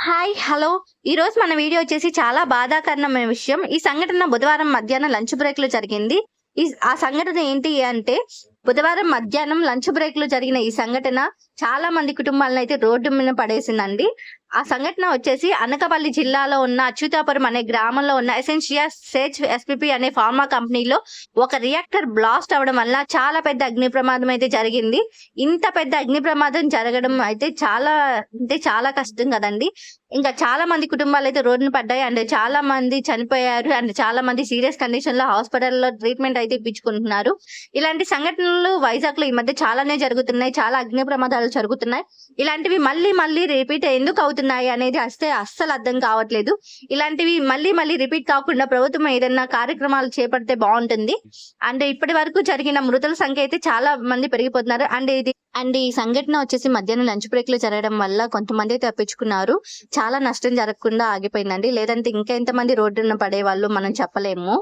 Hi! Hello! ఈరోజు మన video వచ్చేసి చాలా బాధాకరమైన విషయం. ఈ సంఘటన బుధవారం మధ్యాహ్నం లంచ్ బ్రేక్‌లో జరిగింది. ఆ సంఘటన ఏంటి అంటే, బుధవారం మధ్యాహ్నం లంచ్ బ్రేక్‌లో జరిగిన ఈ సంఘటన చాలా మంది కుటుంబాలనైతే రోడ్డు మీద పడేసిందండి. ఆ సంఘటన వచ్చేసి అనకాపల్లి జిల్లాలో ఉన్న అచ్యుతాపురం అనే గ్రామంలో ఉన్న ఎసెన్షియా సేజ్ ఎస్‌పిపి అనే ఫార్మా కంపెనీలో ఒక రియాక్టర్ బ్లాస్ట్ అవ్వడం వల్ల చాలా పెద్ద అగ్ని ప్రమాదం అయితే జరిగింది. ఇంత పెద్ద అగ్ని ప్రమాదం జరగడం అయితే చాలా కష్టం కదండీ! ఇంకా చాలా మంది కుటుంబాలైతే రోడ్డున పడ్డాయి. అండ్ చాలా మంది చనిపోయారు. అండ్ చాలా మంది సీరియస్ కండిషన్‌లో హాస్పిటల్‌లో ట్రీట్‌మెంట్ అయితే ఇప్పించుకుంటున్నారు. ఇలాంటి సంఘటనలు వైజాగ్‌లో ఈ మధ్య చాలానే జరుగుతున్నాయి. చాలా అగ్ని ప్రమాదాలు జరుగుతున్నాయి. ఇలాంటివి మళ్ళీ మళ్ళీ రిపీట్ ఎందుకు అవుతున్నాయి అనేది అస్సలు అర్థం కావట్లేదు. ఇలాంటివి మళ్ళీ మళ్ళీ రిపీట్ కాకుండా ప్రభుత్వం ఏదైనా కార్యక్రమాలు చేపడితే బావుంటుంది. అండ్ ఇప్పటి వరకు జరిగిన మృతుల సంఖ్య అయితే చాలా మంది పెరిగిపోతున్నారు. అండ్ ఈ సంఘటన వచ్చేసి మధ్యాహ్నం లంచ్ బ్రేక్‌లో జరగడం వల్ల కొంతమంది తప్పించుకున్నారు. చాలా నష్టం జరగకుండా ఆగిపోయిందండి. లేదంటే ఇంకా ఎంతమంది రోడ్డున పడేవాళ్ళు మనం చెప్పలేము.